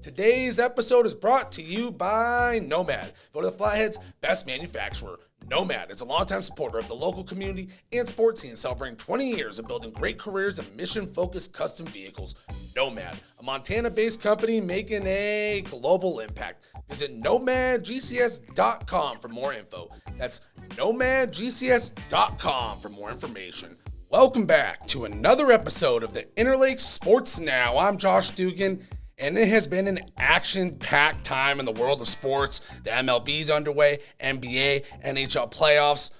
Today's episode is brought to you by Nomad, voted the Flathead's best manufacturer. Nomad is a longtime supporter of the local community and sports scene, celebrating 20 years of building great careers in mission-focused custom vehicles. Nomad, a Montana-based company making a global impact. Visit nomadgcs.com for more info. That's nomadgcs.com for more information. Welcome back to another episode of the Interlake Sports Now. I'm Josh Dugan, and it has been an action-packed time in the world of sports. The MLB's underway, NBA, NHL playoffs,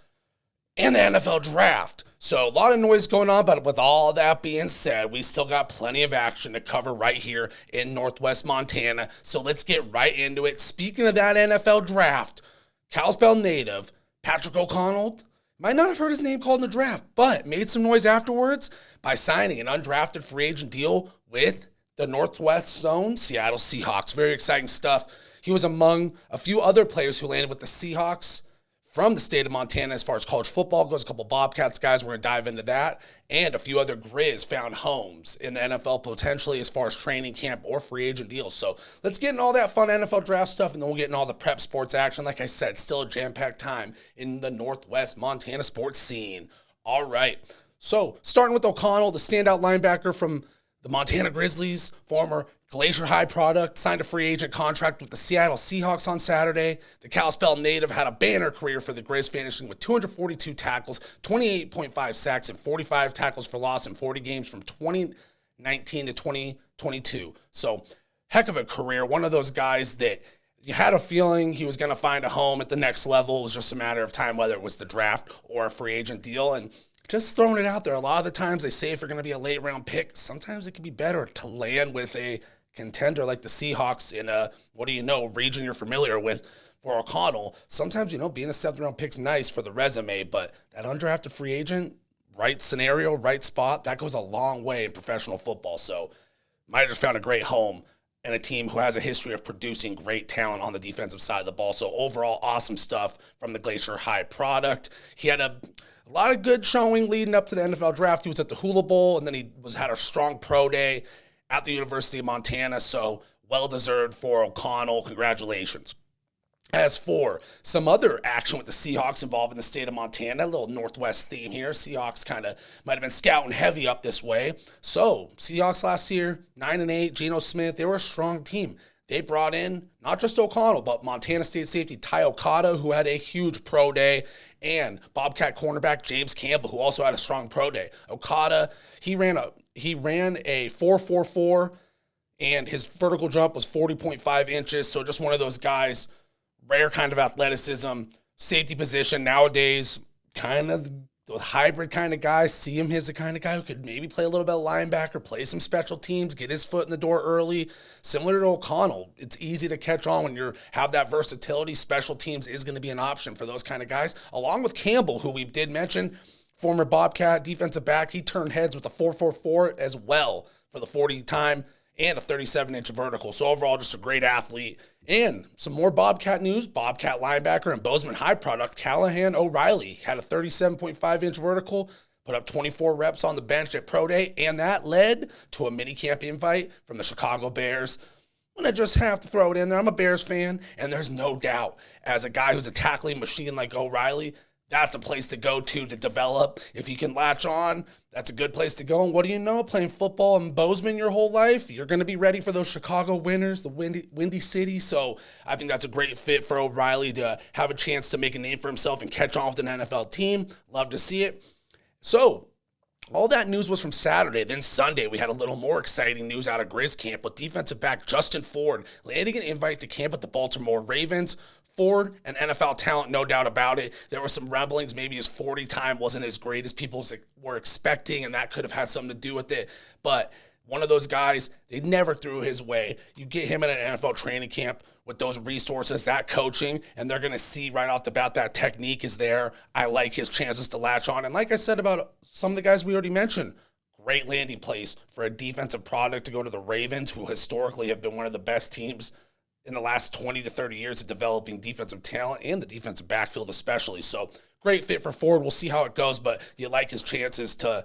and the NFL draft. So a lot of noise going on, but with all that being said, we still got plenty of action to cover right here in Northwest Montana. So let's get right into it. Speaking of that NFL draft, Kalispell native Patrick O'Connell might not have heard his name called in the draft, but made some noise afterwards by signing an undrafted free agent deal with the Northwest Zone Seattle Seahawks. Very exciting stuff. He was among a few other players who landed with the Seahawks from the state of Montana as far as college football goes. A couple Bobcats guys, we're going to dive into that. And a few other Griz found homes in the NFL potentially as far as training camp or free agent deals. So let's get into all that fun NFL draft stuff, and then we'll get into all the prep sports action. Like I said, still a jam-packed time in the Northwest Montana sports scene. All right. So starting with O'Connell, the standout linebacker from the Montana Grizzlies, former Glacier High product, signed a free agent contract with the Seattle Seahawks on Saturday. The Kalispell native had a banner career for the Griz, finishing with 242 tackles, 28.5 sacks, and 45 tackles for loss in 40 games from 2019 to 2022. So, heck of a career. One of those guys that you had a feeling he was going to find a home at the next level. It was just a matter of time, whether it was the draft or a free agent deal. And just throwing it out there, a lot of the times they say if you're going to be a late round pick, sometimes it can be better to land with a contender like the Seahawks in a, region you're familiar with. For O'Connell, sometimes, being a 7th round pick's nice for the resume, but that undrafted free agent, right scenario, right spot, that goes a long way in professional football. So might have just found a great home and a team who has a history of producing great talent on the defensive side of the ball. So overall, awesome stuff from the Glacier High product. He had a lot of good showing leading up to the NFL draft. He was at the Hula Bowl, and then he had a strong pro day at the University of Montana, so well-deserved for O'Connell. Congratulations. As for some other action with the Seahawks involving the state of Montana, a little Northwest theme here. Seahawks kind of might have been scouting heavy up this way. So, Seahawks last year, 9-8, Geno Smith, they were a strong team. They brought in not just O'Connell, but Montana State safety Ty Okada, who had a huge pro day, and Bobcat cornerback James Campbell, who also had a strong pro day. Okada, he ran a 4.44, and his vertical jump was 40.5 inches. So just one of those guys, rare kind of athleticism, safety position nowadays, kind of the hybrid kind of guy. See him as the kind of guy who could maybe play a little bit of linebacker, play some special teams, get his foot in the door early. Similar to O'Connell, it's easy to catch on when you have that versatility. Special teams is going to be an option for those kind of guys. Along with Campbell, who we did mention, former Bobcat defensive back, he turned heads with a 4.44 as well for the 40 time and a 37-inch vertical. So overall, just a great athlete. And some more Bobcat news. Bobcat linebacker and Bozeman High product, Callahan O'Reilly, had a 37.5-inch vertical, put up 24 reps on the bench at Pro Day, and that led to a mini-camp invite from the Chicago Bears. I'm going to just have to throw it in there. I'm a Bears fan, and there's no doubt, as a guy who's a tackling machine like O'Reilly, that's a place to go to develop. If you can latch on, that's a good place to go. And what do you know? Playing football in Bozeman your whole life, you're going to be ready for those Chicago winters, the windy city. So I think that's a great fit for O'Reilly to have a chance to make a name for himself and catch on with an NFL team. Love to see it. So all that news was from Saturday. Then Sunday, we had a little more exciting news out of Griz camp with defensive back Justin Ford landing an invite to camp at the Baltimore Ravens. Ford, an NFL talent, no doubt about it. There were some rumblings. Maybe his 40 time wasn't as great as people were expecting, and that could have had something to do with it. But one of those guys, they never threw his way. You get him in an NFL training camp with those resources, that coaching, and they're going to see right off the bat that technique is there. I like his chances to latch on. And like I said about some of the guys we already mentioned, great landing place for a defensive product to go to the Ravens, who historically have been one of the best teams in the last 20 to 30 years of developing defensive talent and the defensive backfield especially. So great fit for Ford. We'll see how it goes, but you like his chances to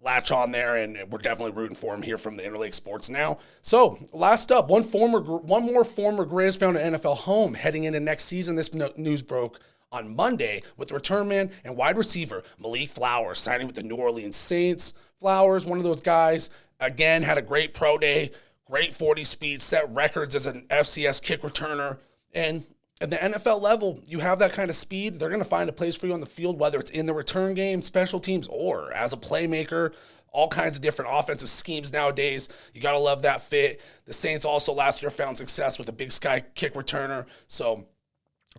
latch on there, and we're definitely rooting for him here from the Interlake Sports Now. So, last up, one more former Grizz found an NFL home heading into next season. This news broke on Monday with return man and wide receiver Malik Flowers signing with the New Orleans Saints. Flowers, one of those guys, again, had a great pro day, great 40 speed, set records as an FCS kick returner, and at the NFL level, you have that kind of speed, they're going to find a place for you on the field, whether it's in the return game, special teams, or as a playmaker. All kinds of different offensive schemes nowadays. You got to love that fit. The Saints also last year found success with a big sky kick returner, so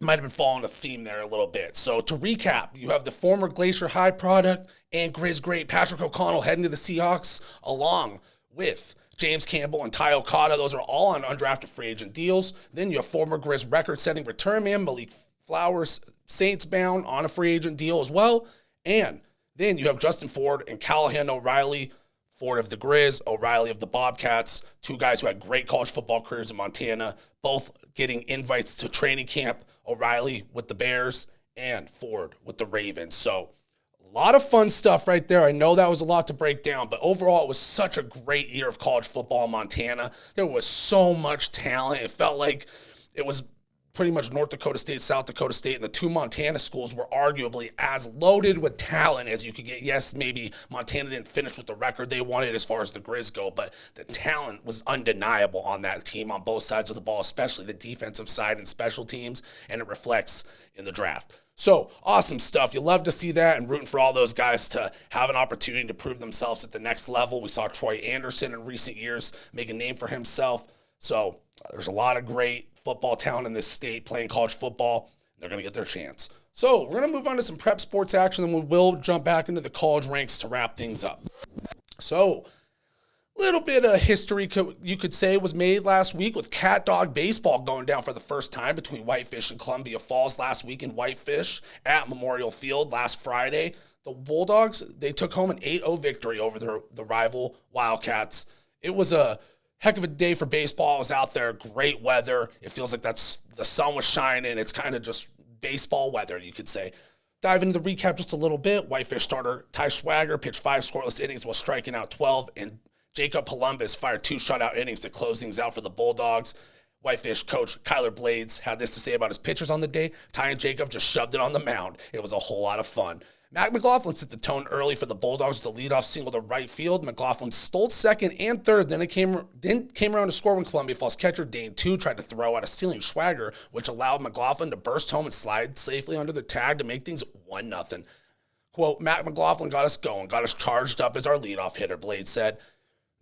might have been following a theme there a little bit. So to recap, you have the former Glacier High product and Grizz great Patrick O'Connell heading to the Seahawks, along with James Campbell and Okada. Those are all on undrafted free agent deals. Then you have former Grizz record-setting return man Malik Flowers, Saints bound on a free agent deal as well. And then you have Justin Ford and Callahan O'Reilly, Ford of the Grizz, O'Reilly of the Bobcats, two guys who had great college football careers in Montana, both getting invites to training camp, O'Reilly with the Bears and Ford with the Ravens. So a lot of fun stuff right there. I know that was a lot to break down, but overall it was such a great year of college football in Montana. There was so much talent. It felt like it was pretty much North Dakota State, South Dakota State, and the two Montana schools were arguably as loaded with talent as you could get. Yes, maybe Montana didn't finish with the record they wanted as far as the Grizz go, but the talent was undeniable on that team on both sides of the ball, especially the defensive side and special teams, and it reflects in the draft. So, awesome stuff. You love to see that, and rooting for all those guys to have an opportunity to prove themselves at the next level. We saw Troy Anderson in recent years make a name for himself. So, there's a lot of great football talent in this state playing college football. They're going to get their chance. So, we're going to move on to some prep sports action, and we will jump back into the college ranks to wrap things up. So, little bit of history, you could say, was made last week with cat dog baseball going down for the first time between Whitefish and Columbia Falls last week in Whitefish at Memorial Field last Friday. The Bulldogs, they took home an 8-0 victory over the rival Wildcats. It was a heck of a day for baseball. I was out there, great weather. It feels like the sun was shining. It's kind of just baseball weather, you could say. Dive into the recap just a little bit. Whitefish starter Ty Schwager pitched 5 scoreless innings while striking out 12, and Jacob Columbus fired 2 shutout innings to close things out for the Bulldogs. Whitefish coach Kyler Blades had this to say about his pitchers on the day. Ty and Jacob just shoved it on the mound. It was a whole lot of fun. Mac McLaughlin set the tone early for the Bulldogs with a leadoff single to right field. McLaughlin stole second and third, then came around to score when Columbia Falls catcher Dane 2 tried to throw out a stealing Schwager, which allowed McLaughlin to burst home and slide safely under the tag to make things 1-0. Quote, Mac McLaughlin got us going, got us charged up as our leadoff hitter, Blades said.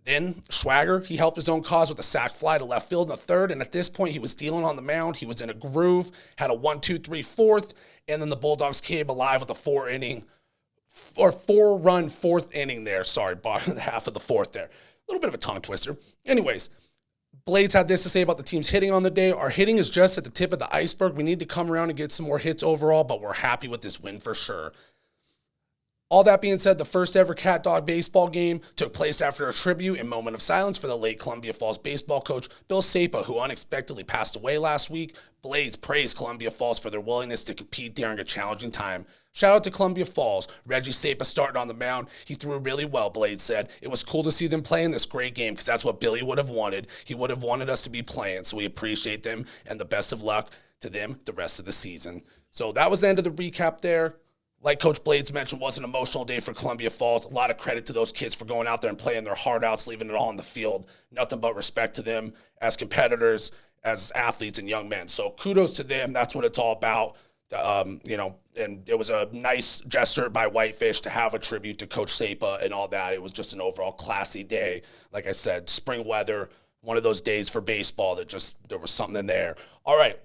Then Schwager, he helped his own cause with a sac fly to left field in the third, and at this point he was dealing on the mound. He was in a groove, had a 1-2-3 fourth, and then the Bulldogs came alive with a 4-run fourth inning there. Sorry, bottom half of the fourth there. A little bit of a tongue twister. Anyways, Blades had this to say about the team's hitting on the day. Our hitting is just at the tip of the iceberg. We need to come around and get some more hits overall, but we're happy with this win for sure. All that being said, the first ever cat dog baseball game took place after a tribute and moment of silence for the late Columbia Falls baseball coach Bill Sapa, who unexpectedly passed away last week. Blades praised Columbia Falls for their willingness to compete during a challenging time. Shout out to Columbia Falls. Reggie Sapa started on the mound. He threw really well, Blades said. It was cool to see them playing this great game because that's what Billy would have wanted. He would have wanted us to be playing, so we appreciate them and the best of luck to them the rest of the season. So that was the end of the recap there. Like Coach Blades mentioned, was an emotional day for Columbia Falls. A lot of credit to those kids for going out there and playing their heart outs, leaving it all on the field. Nothing but respect to them as competitors, as athletes, and young men. So kudos to them. That's what it's all about. And it was a nice gesture by Whitefish to have a tribute to Coach Sapa and all that. It was just an overall classy day. Like I said, spring weather, one of those days for baseball that there was something in there. All right.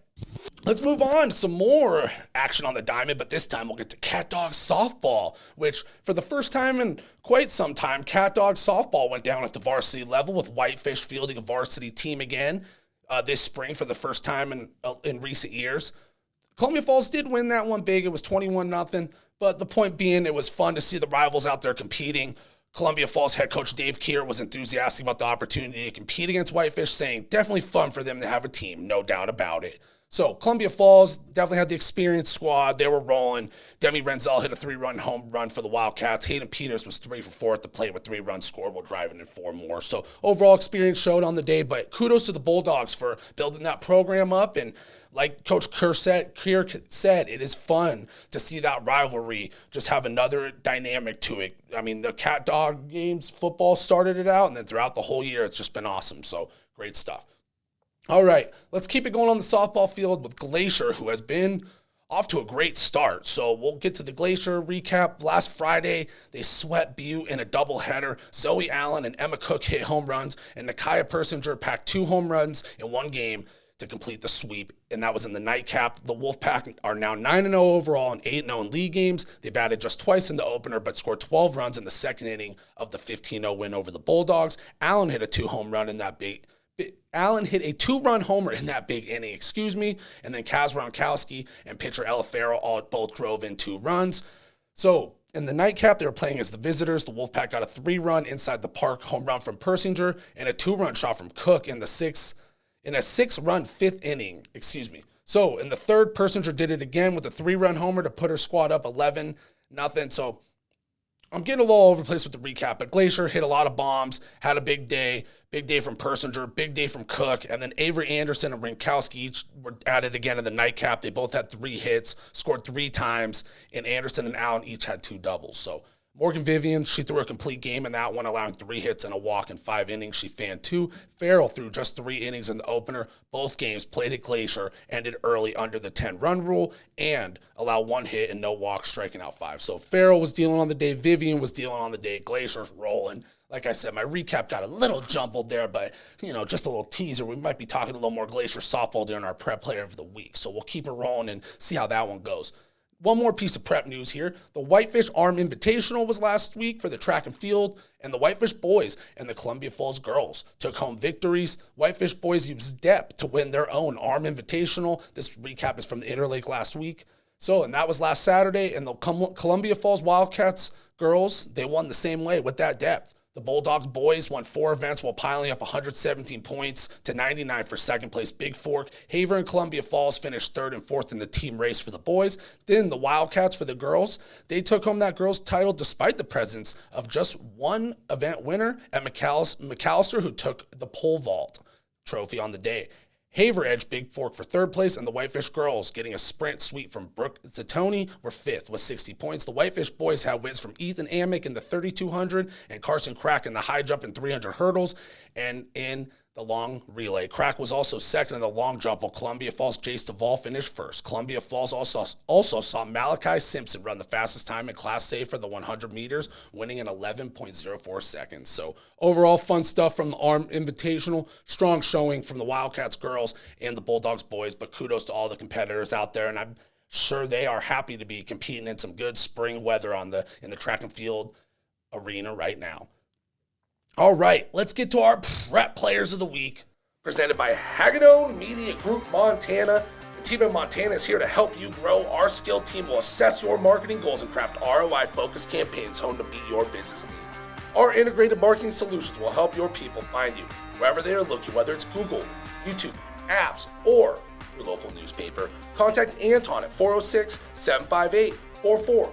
Let's move on to some more action on the diamond, but this time we'll get to Cat Dog softball, which for the first time in quite some time, Cat Dog softball went down at the varsity level with Whitefish fielding a varsity team again this spring for the first time in recent years. Columbia Falls did win that one big. It was 21-0, but the point being it was fun to see the rivals out there competing. Columbia Falls head coach Dave Keir was enthusiastic about the opportunity to compete against Whitefish, saying definitely fun for them to have a team, no doubt about it. So Columbia Falls definitely had the experienced squad. They were rolling. Demi Renzel hit a 3-run home run for the Wildcats. Hayden Peters was 3 for 4 at the plate with 3 runs scored while driving in 4 more. So overall experience showed on the day, but kudos to the Bulldogs for building that program up. And like Coach Kerr said, it is fun to see that rivalry just have another dynamic to it. I mean, the Cat Dog games, football started it out, and then throughout the whole year, it's just been awesome. So great stuff. All right, let's keep it going on the softball field with Glacier, who has been off to a great start. So we'll get to the Glacier recap. Last Friday, they swept Butte in a doubleheader. Zoe Allen and Emma Cook hit home runs, and Nakia Persinger packed 2 home runs in one game to complete the sweep, and that was in the nightcap. The Wolfpack are now 9-0 overall and 8-0 in league games. They batted just twice in the opener, but scored 12 runs in the second inning of the 15-0 win over the Bulldogs. Allen hit a 2-run homer in that big inning, and then Kaz Gronkowski and pitcher Ella Farrell all both drove in 2 runs. So in the nightcap, they were playing as the visitors. The Wolfpack got a 3-run inside the park home run from Persinger and a 2-run shot from Cook in a 6-run 5th inning, So in the third, Persinger did it again with a 3-run homer to put her squad up 11-0. So I'm getting a little all over the place with the recap, but Glacier hit a lot of bombs, had a big day from Persinger, big day from Cook, and then Avery Anderson and Rinkowski each were added again in the nightcap. They both had 3 hits, scored 3 times, and Anderson and Allen each had 2 doubles. So Morgan Vivian, she threw a complete game in that one, allowing 3 hits and a walk in 5 innings. She fanned 2. Farrell threw just 3 innings in the opener. Both games played at Glacier, ended early under the 10-run rule, and allowed 1 hit and no walks, striking out 5. So Farrell was dealing on the day. Vivian was dealing on the day. Glacier's rolling. Like I said, my recap got a little jumbled there, but, just a little teaser. We might be talking a little more Glacier softball during our prep player of the week. So we'll keep it rolling and see how that one goes. One more piece of prep news here. The Whitefish ARM Invitational was last week for the track and field, and the Whitefish boys and the Columbia Falls girls took home victories. Whitefish boys used depth to win their own ARM Invitational. This recap is from the Interlake last week. And that was last Saturday, and the Columbia Falls Wildcats girls, they won the same way with that depth. The Bulldogs boys won 4 events while piling up 117 points to 99 for second place Big Fork. Haver and Columbia Falls finished 3rd and 4th in the team race for the boys. Then the Wildcats for the girls, they took home that girls title despite the presence of just one event winner at McAllister, who took the pole vault trophy on the day. Haver edged Big Fork for 3rd place, and the Whitefish girls, getting a sprint sweep from Brooke Zatoni, were 5th with 60 points. The Whitefish boys had wins from Ethan Amick in the 3,200 and Carson Crack in the high jump and 300 hurdles, and in the long relay. Crack was also 2nd in the long jump, while Columbia Falls' Jace Duvall finished 1st. Columbia Falls also saw Malachi Simpson run the fastest time in Class A for the 100 meters, winning in 11.04 seconds. So overall, fun stuff from the ARM Invitational. Strong showing from the Wildcats girls and the Bulldogs boys, but kudos to all the competitors out there, and I'm sure they are happy to be competing in some good spring weather in the track and field arena right now. All right, let's get to our prep players of the week, presented by Hagedorn Media Group Montana. The team in Montana is here to help you grow. Our skilled team will assess your marketing goals and craft ROI-focused campaigns honed to meet your business needs. Our integrated marketing solutions will help your people find you wherever they are looking, whether it's Google, YouTube, apps, or your local newspaper. Contact Anton at 406-758-4410 for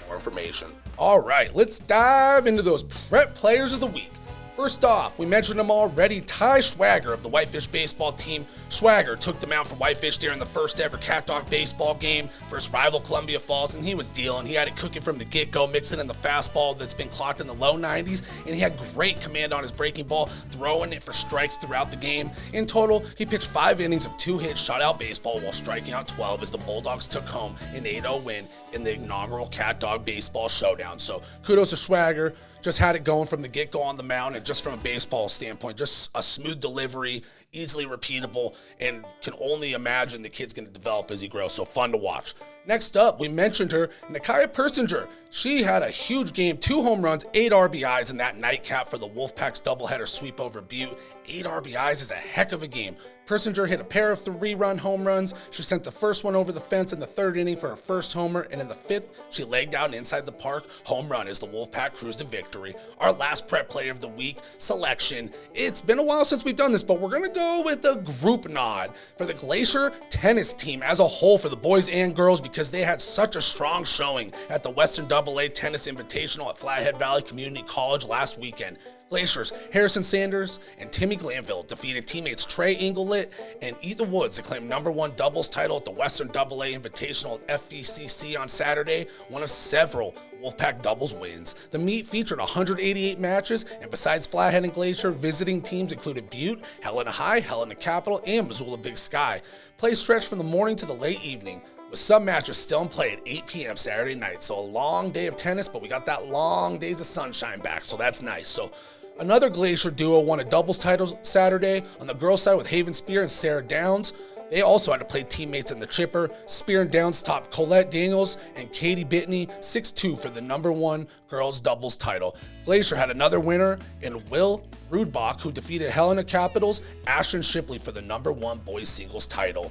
more information. All right, let's dive into those prep players of the week. First off, we mentioned him already, Ty Schwager of the Whitefish baseball team. Schwager took the mound for Whitefish during the first ever Cat Dog baseball game versus rival Columbia Falls, and he was dealing. He had it cooking from the get-go, mixing in the fastball that's been clocked in the low 90s, and he had great command on his breaking ball, throwing it for strikes throughout the game. In total, he pitched 5 innings of 2 hits, shut out baseball while striking out 12 as the Bulldogs took home an 8-0 win in the inaugural Cat Dog baseball showdown. So kudos to Schwager. Just had it going from the get-go on the mound, and just from a baseball standpoint, just a smooth delivery, easily repeatable, and can only imagine the kid's going to develop as he grows. So fun to watch. Next up, we mentioned her, Nakia Persinger. She had a huge game, 2 home runs, 8 RBIs in that nightcap for the Wolfpack's doubleheader sweep over Butte. 8 RBIs is a heck of a game. Persinger hit a pair of 3-run home runs. She sent the first one over the fence in the 3rd inning for her first homer, and in the 5th, she legged out inside the park home run as the Wolfpack cruised to victory. Our last prep player of the week selection. It's been a while since we've done this, but we're going to go with a group nod for the Glacier Tennis team as a whole for the boys and girls because they had such a strong showing at the Western AA Tennis Invitational at Flathead Valley Community College last weekend. Glacier's Harrison Sanders and Timmy Glanville defeated teammates Trey Inglet and Ethan Woods to claim #1 doubles title at the Western AA Invitational at FVCC on Saturday, one of several Wolfpack doubles wins. The meet featured 188 matches, and besides Flathead and Glacier, visiting teams included Butte, Helena High, Helena Capital, and Missoula Big Sky. Play stretched from the morning to the late evening, with some matches still in play at 8 p.m. Saturday night. So a long day of tennis, but we got that long days of sunshine back, so that's nice. So another Glacier duo won a doubles title Saturday on the girls' side with Haven Spear and Sarah Downs. They also had to play teammates in the chipper. Spear and Downs topped Colette Daniels and Katie Bittney 6-2 for the #1 girls doubles title. Glacier had another winner in Will Rudbach, who defeated Helena Capitals Ashton Shipley for the #1 boys singles title.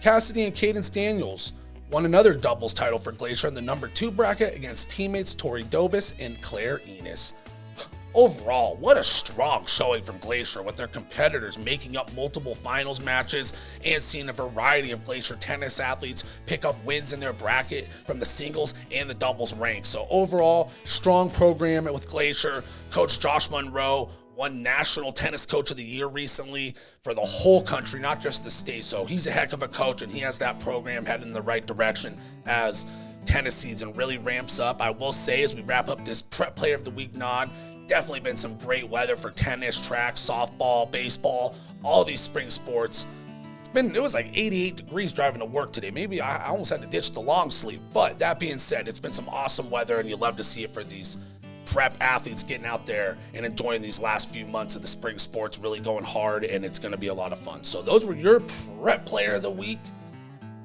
Cassidy and Cadence Daniels won another doubles title for Glacier in the #2 bracket against teammates Tori Dobis and Claire Enos. Overall, what a strong showing from Glacier, with their competitors making up multiple finals matches and seeing a variety of Glacier tennis athletes pick up wins in their bracket from the singles and the doubles ranks. So overall, strong program with Glacier. Coach Josh Monroe won National Tennis Coach of the Year recently for the whole country, not just the state. So he's a heck of a coach, and he has that program headed in the right direction as tennis season really ramps up. I will say, as we wrap up this Prep Player of the Week nod, definitely been some great weather for tennis, track, softball, baseball, all these spring sports. It was like 88 degrees driving to work today. Maybe I almost had to ditch the long sleeve. But that being said, it's been some awesome weather, and you love to see it for these prep athletes getting out there and enjoying these last few months of the spring sports, really going hard, and it's going to be a lot of fun. So those were your Prep Player of the Week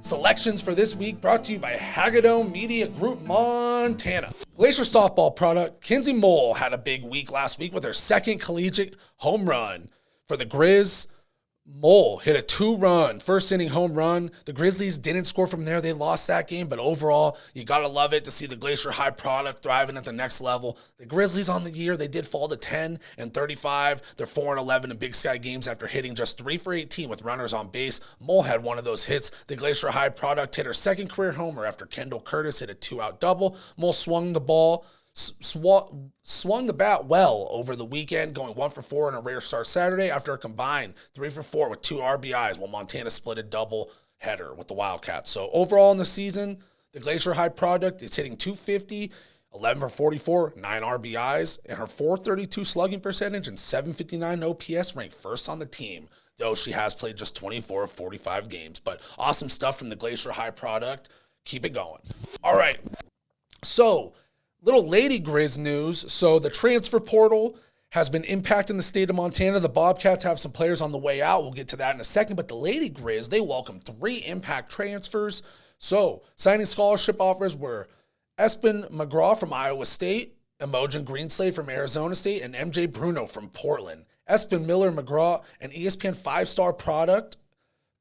selections for this week, brought to you by Hagedorn Media Group Montana. Glacier softball product Kenzie Mole had a big week last week with her second collegiate home run. For the Grizz, Mole hit a 2-run first inning home run. The Grizzlies didn't score from there. They lost that game, but overall, you got to love it to see the Glacier High product thriving at the next level. The Grizzlies on the year, they did fall to 10-35. They're 4-11 in Big Sky games after hitting just 3 for 18 with runners on base. Mole had one of those hits. The Glacier High product hit her second career homer after Kendall Curtis hit a 2-out double. Mole swung the ball. Swung the bat well over the weekend, going 1 for 4 in a rare start Saturday after a combined 3 for 4 with 2 RBIs, while Montana split a double header with the Wildcats. So overall in the season, the Glacier High product is hitting .250, 11 for 44, 9 RBIs, and her .432 slugging percentage and .759 OPS ranked first on the team, though she has played just 24 of 45 games. But awesome stuff from the Glacier High product. Keep it going. All right, so little Lady Grizz news. So the transfer portal has been impacting the state of Montana. The Bobcats have some players on the way out. We'll get to that in a second. But the Lady Grizz, they welcomed 3 impact transfers. So signing scholarship offers were Espen McGraw from Iowa State, Imogen Greenslade from Arizona State, and MJ Bruno from Portland. Espen Miller McGraw, an ESPN 5-star product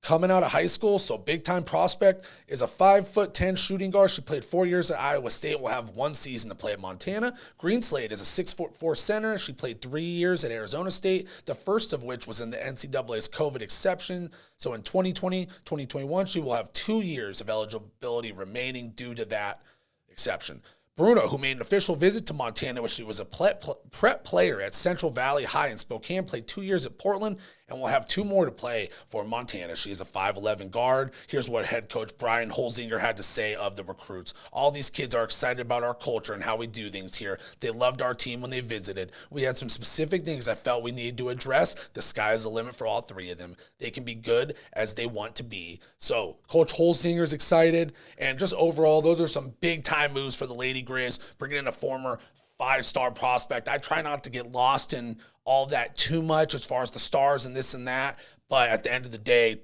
coming out of high school, so big-time prospect, is a 5'10" shooting guard. She played 4 years at Iowa State, will have 1 season to play at Montana. Greenslade is a 6'4" center. She played 3 years at Arizona State, the first of which was in the NCAA's COVID exception. So in 2020-2021, she will have 2 years of eligibility remaining due to that exception. Bruno, who made an official visit to Montana when she was a prep player at Central Valley High in Spokane, played 2 years at Portland, and will have 2 more to play for Montana. She is a 5'11" guard. Here's what head coach Brian Holzinger had to say of the recruits. All these kids are excited about our culture and how we do things here. They loved our team when they visited. We had some specific things I felt we needed to address. The sky is the limit for all 3 of them. They can be good as they want to be. So Coach Holzinger's excited, and just overall, those are some big-time moves for the Lady Grizz, bringing in a former 5-star prospect. I try not to get lost in all that too much as far as the stars and this and that, but at the end of the day,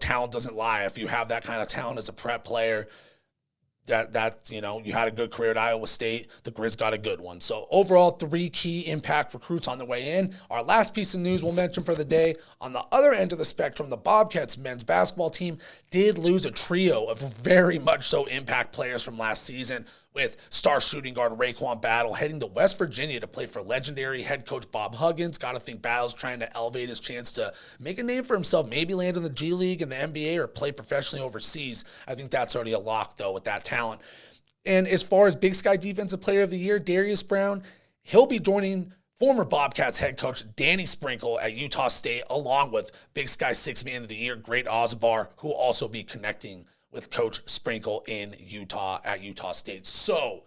talent doesn't lie. If you have that kind of talent as a prep player, you had a good career at Iowa State. The Grizz got a good one. So overall, 3 key impact recruits on the way in. Our last piece of news we'll mention for the day, on the other end of the spectrum, the Bobcats men's basketball team did lose a trio of very much so impact players from last season, with star shooting guard Raekwon Battle heading to West Virginia to play for legendary head coach Bob Huggins. Got to think Battle's trying to elevate his chance to make a name for himself, maybe land in the G League and the NBA or play professionally overseas. I think that's already a lock, though, with that talent. And as far as Big Sky Defensive Player of the Year, Darius Brown, he'll be joining former Bobcats head coach Danny Sprinkle at Utah State, along with Big Sky Sixth Man of the Year, Great Ozabar, who will also be connecting with Coach Sprinkle in Utah at Utah State. So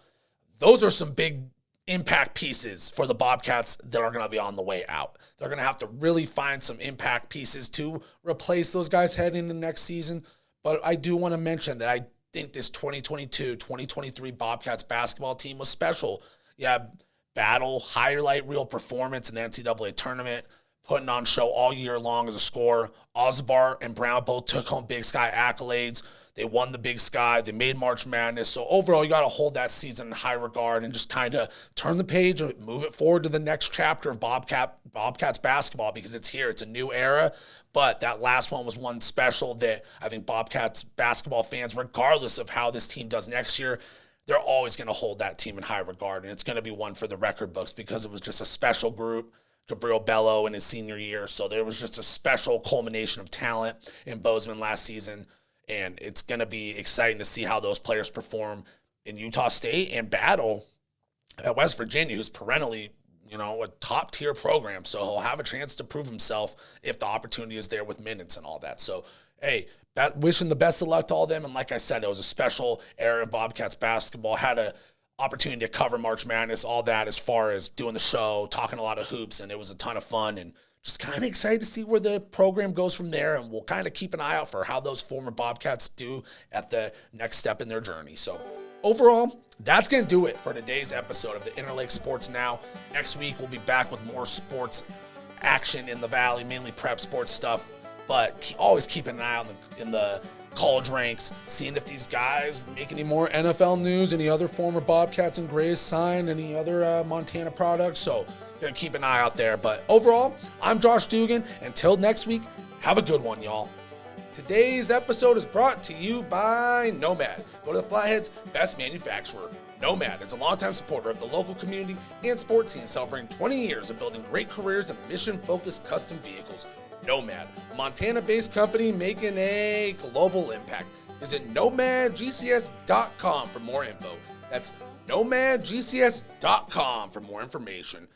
those are some big impact pieces for the Bobcats that are going to be on the way out. They're going to have to really find some impact pieces to replace those guys heading into next season. But I do want to mention that I think this 2022-2023 Bobcats basketball team was special. Yeah, Battle, highlight reel performance in the NCAA tournament, putting on show all year long as a scorer. Ozabar and Brown both took home Big Sky accolades. They won the Big Sky. They made March Madness. So overall, you got to hold that season in high regard and just kind of turn the page and move it forward to the next chapter of Bobcats basketball, because it's here. It's a new era. But that last one was one special that I think Bobcats basketball fans, regardless of how this team does next year, they're always going to hold that team in high regard. And it's going to be one for the record books because it was just a special group. Jabril Bello in his senior year. So there was just a special culmination of talent in Bozeman last season. And it's going to be exciting to see how those players perform in Utah State and Battle at West Virginia, who's perennially, a top-tier program. So he'll have a chance to prove himself if the opportunity is there with minutes and all that. So, hey, wishing the best of luck to all of them. And like I said, it was a special era of Bobcats basketball. Had a opportunity to cover March Madness, all that as far as doing the show, talking a lot of hoops, and it was a ton of fun. And just kind of excited to see where the program goes from there, and we'll kind of keep an eye out for how those former Bobcats do at the next step in their journey. So overall, that's going to do it for today's episode of the Interlake Sports Now. Next week, we'll be back with more sports action in the Valley, mainly prep sports stuff, but always keeping an eye on in the college ranks, seeing if these guys make any more NFL news, any other former Bobcats and Griz sign, any other Montana products. So gonna keep an eye out there. But overall, I'm Josh Dugan. Until next week, have a good one, y'all. Today's episode is brought to you by Nomad. Go to the Flathead's best manufacturer. Nomad is a longtime supporter of the local community and sports scene, celebrating 20 years of building great careers in mission-focused custom vehicles. Nomad, a Montana-based company making a global impact. Visit nomadgcs.com for more info. That's nomadgcs.com for more information.